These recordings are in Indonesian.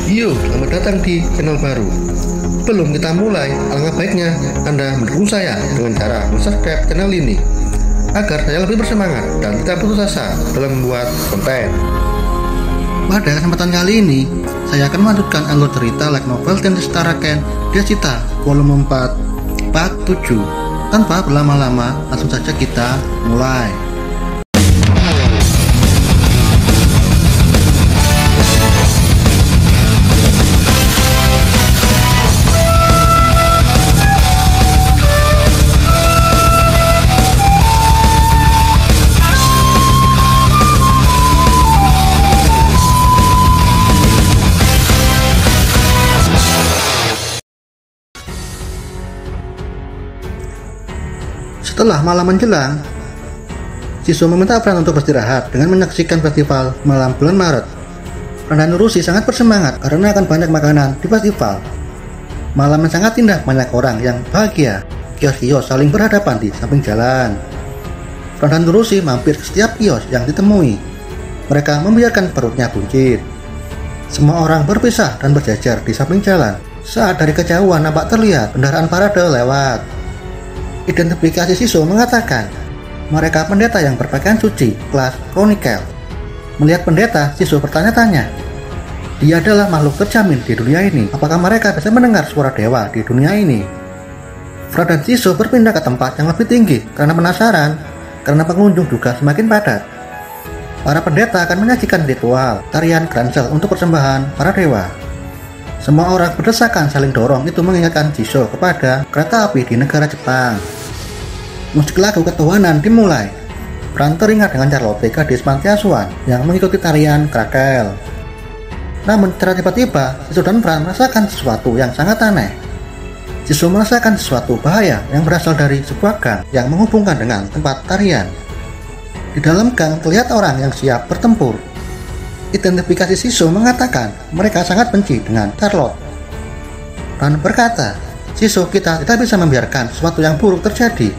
Yo, selamat datang di channel baru. Belum kita mulai, alangkah baiknya Anda mendukung saya dengan cara subscribe channel ini agar saya lebih bersemangat dan tidak putus asa dalam membuat konten. Pada kesempatan kali ini, saya akan melanjutkan alur cerita light novel Tennis Taraken Diacita volume 4 part 7. Tanpa berlama-lama, langsung saja kita mulai. Setelah malam menjelang, Shiso meminta Fran untuk beristirahat dengan menyaksikan festival malam bulan Maret. Fran dan Nurushi sangat bersemangat karena akan banyak makanan di festival. Malam yang sangat indah, banyak orang yang bahagia. Kios-kios saling berhadapan di samping jalan. Fran dan Nurushi mampir ke setiap kios yang ditemui. Mereka membiarkan perutnya buncit. Semua orang berpisah dan berjajar di samping jalan. Saat dari kejauhan nampak terlihat kendaraan parade lewat. Identifikasi Shiso mengatakan mereka pendeta yang berpakaian suci kelas Chronicle. Melihat pendeta, Shiso bertanya-tanya, dia adalah makhluk terjamin di dunia ini. Apakah mereka bisa mendengar suara dewa di dunia ini? Fran dan Shiso berpindah ke tempat yang lebih tinggi karena penasaran, karena pengunjung juga semakin padat. Para pendeta akan menyajikan ritual tarian Grancel untuk persembahan para dewa. Semua orang berdesakan saling dorong, itu mengingatkan Shiso kepada kereta api di negara Jepang. Musik lagu ketuhanan dimulai. Fran teringat dengan Charlotte, gadis panti asuhan yang mengikuti tarian krakel. Namun secara tiba-tiba, Shiso dan Fran merasakan sesuatu yang sangat aneh. Shiso merasakan sesuatu bahaya yang berasal dari sebuah gang yang menghubungkan dengan tempat tarian. Di dalam gang terlihat orang yang siap bertempur. Identifikasi Shiso mengatakan mereka sangat benci dengan Charlotte. Fran berkata, Shiso, kita tidak bisa membiarkan sesuatu yang buruk terjadi.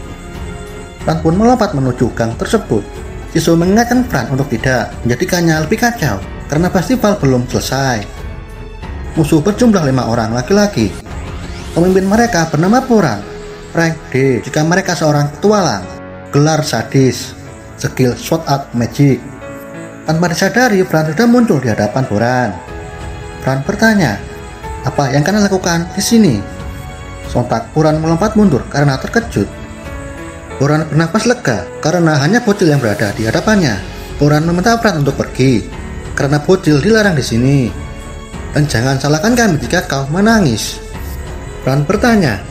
Fran pun melompat menuju gang tersebut. Shiso mengingatkan Fran untuk tidak menjadikannya lebih kacau karena festival belum selesai. Musuh berjumlah 5 orang laki-laki. Pemimpin mereka bernama Puran, rank D jika mereka seorang petualang, gelar sadis, skill sword art magic. Tanpa disadari, Fran sudah muncul di hadapan Puran. Fran bertanya, apa yang kalian lakukan di sini? Sontak Puran melompat mundur karena terkejut. Puran bernapas lega karena hanya bocil yang berada di hadapannya. Puran meminta Fran untuk pergi karena bocil dilarang di sini. Dan jangan salahkan kami jika kau menangis. Fran bertanya,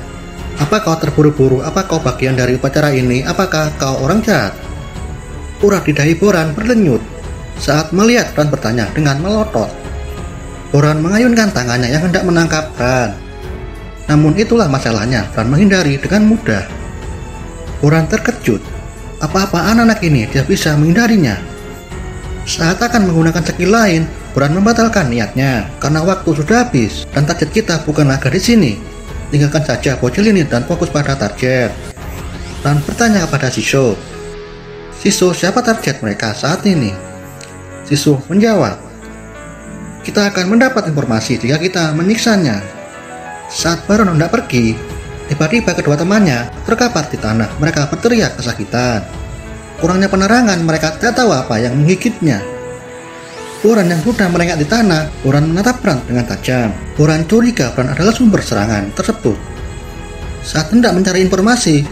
apa kau terburu-buru? Apa kau bagian dari upacara ini? Apakah kau orang jahat? Urat di dahi Puran berdenyut saat melihat Fran bertanya dengan melotot. Puran mengayunkan tangannya yang hendak menangkap Fran. Namun itulah masalahnya, Fran menghindari dengan mudah. Puran terkejut, apa-apa anak-anak ini dia bisa menghindarinya. Saat akan menggunakan skill lain, Puran membatalkan niatnya karena waktu sudah habis dan target kita bukanlah gadis ini. Tinggalkan saja bocil ini dan fokus pada target. Fran bertanya kepada Shiso, Shiso, siapa target mereka saat ini? Shiso menjawab, kita akan mendapat informasi jika kita menyiksanya. Saat baru hendak pergi, tiba-tiba kedua temannya terkapar di tanah. Mereka berteriak kesakitan. Kurangnya penerangan, mereka tidak tahu apa yang menggigitnya. Puran yang sudah melengak di tanah, Puran menatap Fran dengan tajam. Puran curiga Fran adalah sumber serangan tersebut. Saat hendak mencari informasi,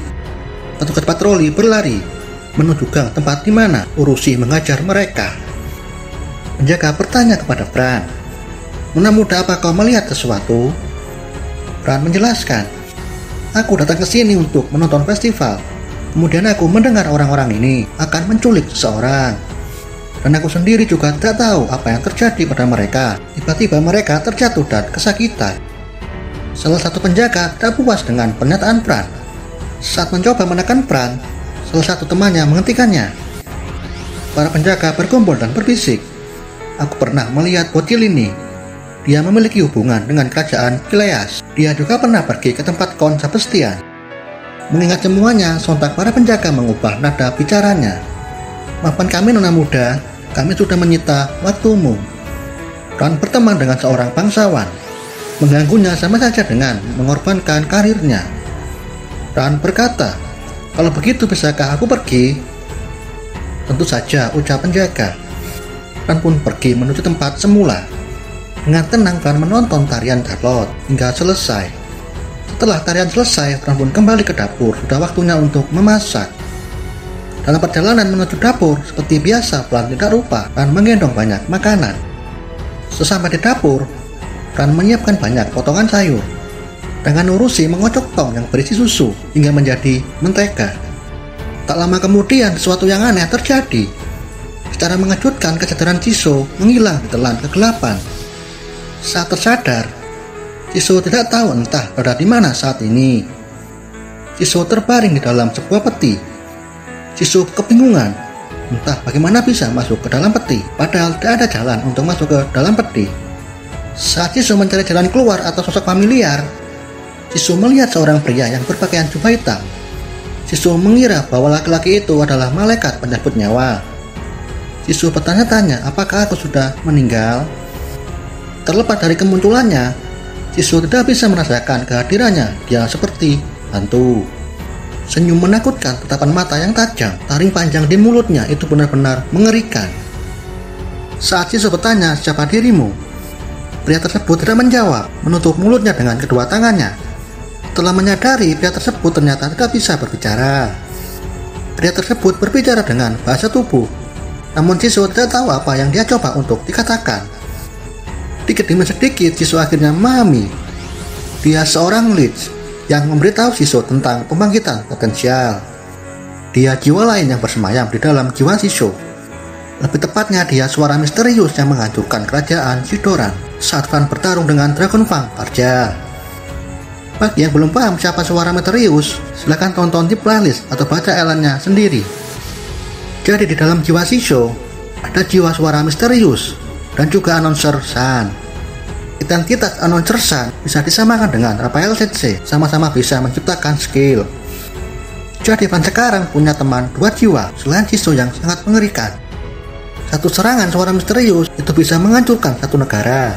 petugas patroli berlari menuju gang tempat di mana Urushi mengajar mereka. Penjaga bertanya kepada Fran, Nona muda, apa kau melihat sesuatu? Fran menjelaskan, aku datang ke sini untuk menonton festival. Kemudian aku mendengar orang-orang ini akan menculik seseorang. Dan aku sendiri juga tidak tahu apa yang terjadi pada mereka. Tiba-tiba mereka terjatuh dan kesakitan. Salah satu penjaga tidak puas dengan pernyataan Fran. Saat mencoba menekan Fran, salah satu temannya menghentikannya. Para penjaga berkumpul dan berbisik, aku pernah melihat bocil ini. Dia memiliki hubungan dengan kerajaan Kileas. Dia juga pernah pergi ke tempat Kon Sebastian. Mengingat semuanya, sontak para penjaga mengubah nada bicaranya. Maafkan kami Nona muda, kami sudah menyita waktumu. Fran berteman dengan seorang bangsawan. Mengganggunya sama saja dengan mengorbankan karirnya. Fran berkata, "Kalau begitu bisakah aku pergi?" "Tentu saja," ucap penjaga. Fran pun pergi menuju tempat semula. Dengan tenang Fran menonton tarian Charlotte hingga selesai. Setelah tarian selesai, Fran pun kembali ke dapur. Sudah waktunya untuk memasak. Dalam perjalanan menuju dapur, seperti biasa Fran tidak lupa Fran menggendong banyak makanan. Sesampai di dapur, Fran menyiapkan banyak potongan sayur. Dengan urusi mengocok tong yang berisi susu hingga menjadi mentega. Tak lama kemudian sesuatu yang aneh terjadi. Secara mengejutkan kesadaran Jisoo menghilang di telan kegelapan. Saat tersadar, Jisoo tidak tahu entah berada di mana saat ini. Jisoo terbaring di dalam sebuah peti. Jisoo kebingungan, entah bagaimana bisa masuk ke dalam peti, padahal tidak ada jalan untuk masuk ke dalam peti. Saat Jisoo mencari jalan keluar atau sosok familiar, Jisoo melihat seorang pria yang berpakaian jubah hitam. Jisoo mengira bahwa laki-laki itu adalah malaikat penyabut nyawa. Jisoo bertanya-tanya apakah aku sudah meninggal. Terlepas dari kemunculannya, Jisoo tidak bisa merasakan kehadirannya. Dia seperti hantu. Senyum menakutkan, tatapan mata yang tajam, taring panjang di mulutnya itu benar-benar mengerikan. Saat Jisoo bertanya, "Siapa dirimu?" Pria tersebut tidak menjawab, menutup mulutnya dengan kedua tangannya. Setelah menyadari pria tersebut ternyata tidak bisa berbicara. Pria tersebut berbicara dengan bahasa tubuh. Namun Jisoo tidak tahu apa yang dia coba untuk dikatakan. Sedikit demi sedikit Jisoo akhirnya memahami. Dia seorang lich yang memberitahu Jisoo tentang pembangkitan potensial. Dia jiwa lain yang bersemayam di dalam jiwa Jisoo. Lebih tepatnya dia suara misterius yang menghancurkan kerajaan Shidoran saat Fran bertarung dengan Dragon Fang Parja. Bagi yang belum paham siapa suara misterius, silahkan tonton di playlist atau baca elannya sendiri. Jadi di dalam jiwa Jisoo ada jiwa suara misterius dan juga announcer San. Identitas announcer San bisa disamakan dengan Raphael Sensei, sama-sama bisa menciptakan skill. Jadi Fran sekarang punya teman dua jiwa selain Jisoo yang sangat mengerikan. Satu serangan suara misterius itu bisa menghancurkan satu negara.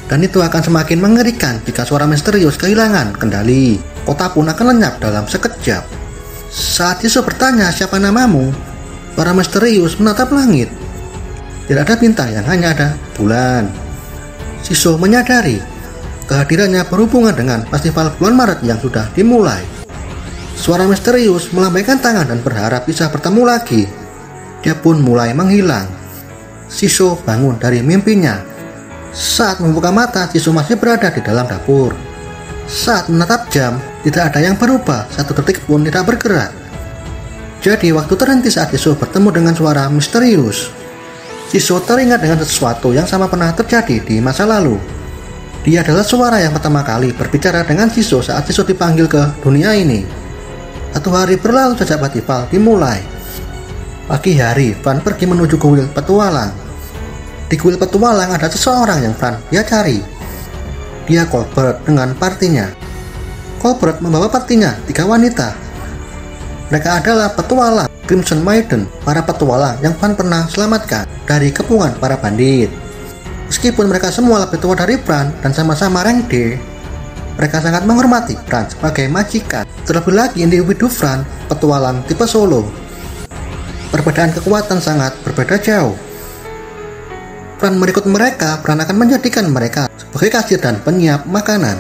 Dan itu akan semakin mengerikan jika suara misterius kehilangan kendali. Kota pun akan lenyap dalam sekejap. Saat Jisoo bertanya, "Siapa namamu?" suara misterius menatap langit. Tidak ada bintang, yang hanya ada bulan. Jisoo menyadari kehadirannya berhubungan dengan festival bulan Maret yang sudah dimulai. Suara misterius melambaikan tangan dan berharap bisa bertemu lagi. Dia pun mulai menghilang. Jisoo bangun dari mimpinya. Saat membuka mata, Jisoo masih berada di dalam dapur. Saat menatap jam, tidak ada yang berubah, satu detik pun tidak bergerak. Jadi waktu terhenti saat Jisoo bertemu dengan suara misterius. Jisoo teringat dengan sesuatu yang sama pernah terjadi di masa lalu. Dia adalah suara yang pertama kali berbicara dengan Jisoo saat Jisoo dipanggil ke dunia ini. 1 hari berlalu sejak festival dimulai. Pagi hari, Fran pergi menuju kuil petualang. Di kuil petualang ada seseorang yang Fran dia cari. Dia Colbert dengan partinya. Colbert membawa partinya 3 wanita. Mereka adalah petualang Crimson Maiden, para petualang yang Fran pernah selamatkan dari kepungan para bandit. Meskipun mereka semua lebih tua dari Fran dan sama-sama rank D, mereka sangat menghormati Fran sebagai majikan. Terlebih lagi individu Fran, petualang tipe solo. Perbedaan kekuatan sangat berbeda jauh. Fran berikut mereka, Fran akan menjadikan mereka sebagai kasir dan penyiap makanan.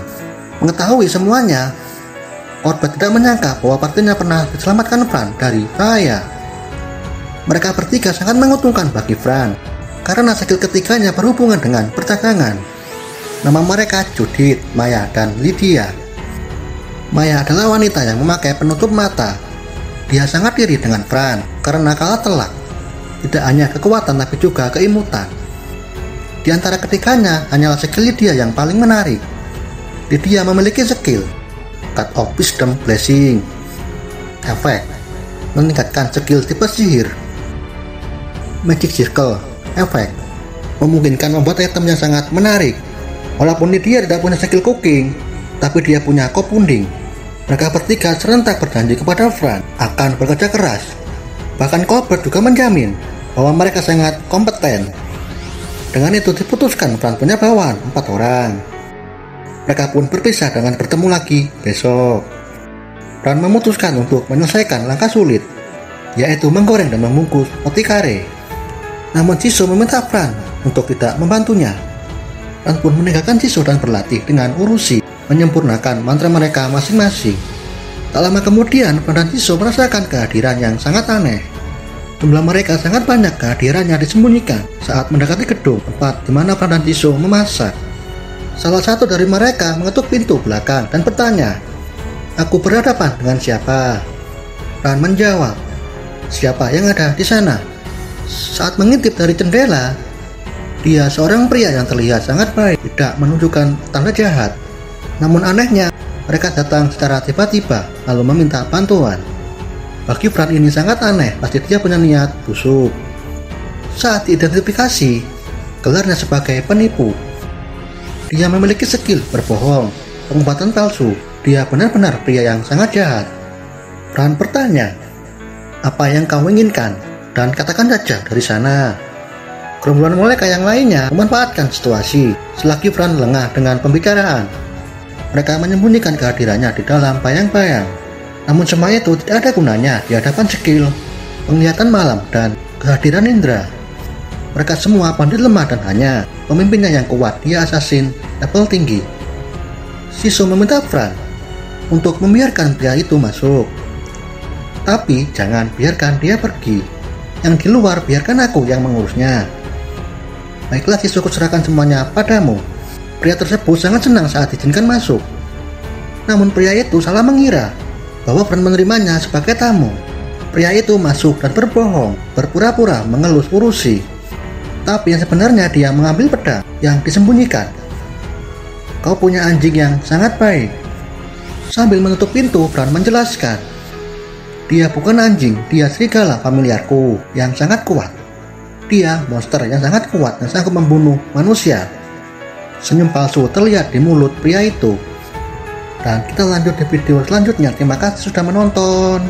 Mengetahui semuanya, Colbert tidak menyangka bahwa partinya pernah diselamatkan Fran dari bahaya. Mereka bertiga sangat menguntungkan bagi Fran, karena skill ketiganya berhubungan dengan perdagangan. Nama mereka Judith, Maya, dan Lydia. Maya adalah wanita yang memakai penutup mata. Dia sangat iri dengan Fran karena kalah telak. Tidak hanya kekuatan tapi juga keimutan. Di antara ketiganya hanyalah skill Lydia yang paling menarik. Lydia memiliki skill Cut of Wisdom Blessing. Efek meningkatkan skill tipe sihir. Magic Circle. Efek memungkinkan membuat item yang sangat menarik. Walaupun Lydia tidak punya skill cooking, tapi dia punya co-punding. Mereka bertiga serentak berjanji kepada Fran akan bekerja keras. Bahkan Colbert juga menjamin bahwa mereka sangat kompeten. Dengan itu diputuskan Fran punya bawahan 4 orang. Mereka pun berpisah dengan bertemu lagi besok. Fran memutuskan untuk menyelesaikan langkah sulit, yaitu menggoreng dan membungkus roti kare. Namun Jisoo meminta Fran untuk tidak membantunya. Fran pun meninggalkan Jisoo dan berlatih dengan Urushi menyempurnakan mantra mereka masing-masing. Tak lama kemudian Fran dan Jisoo merasakan kehadiran yang sangat aneh. Jumlah mereka sangat banyak, kehadirannya disembunyikan saat mendekati gedung tempat di mana Fran dan Jisoo memasak. Salah satu dari mereka mengetuk pintu belakang dan bertanya, "Aku berhadapan dengan siapa?" Fran menjawab, "Siapa yang ada di sana?" Saat mengintip dari jendela, dia seorang pria yang terlihat sangat baik, tidak menunjukkan tanda jahat. Namun anehnya, mereka datang secara tiba-tiba lalu meminta bantuan. Bagi Fran ini sangat aneh, pasti dia punya niat busuk. Saat diidentifikasi, gelarnya sebagai penipu. Dia memiliki skill berbohong, pengobatan palsu. Dia benar-benar pria yang sangat jahat. Fran bertanya, "Apa yang kau inginkan? Dan katakan saja dari sana." Gerombolan mereka yang lainnya memanfaatkan situasi selagi Fran lengah dengan pembicaraan. Mereka menyembunyikan kehadirannya di dalam bayang-bayang. Namun semua itu tidak ada gunanya di hadapan skill, penglihatan malam, dan kehadiran indera. Mereka semua pandai lemah dan hanya pemimpinnya yang kuat, dia assassin level tinggi. Jisoo meminta Fran untuk membiarkan pria itu masuk. Tapi jangan biarkan dia pergi. Yang di luar biarkan aku yang mengurusnya. Baiklah Jisoo, kuserahkan semuanya padamu. Pria tersebut sangat senang saat diizinkan masuk. Namun pria itu salah mengira bahwa Fran menerimanya sebagai tamu. Pria itu masuk dan berbohong, berpura-pura mengelus Urushi. Tapi yang sebenarnya dia mengambil pedang yang disembunyikan. "Kau punya anjing yang sangat baik." Sambil menutup pintu, Fran menjelaskan, "Dia bukan anjing, dia serigala familiarku yang sangat kuat. Dia monster yang sangat kuat dan sanggup membunuh manusia." Senyum palsu terlihat di mulut pria itu. Dan kita lanjut di video selanjutnya. Terima kasih sudah menonton.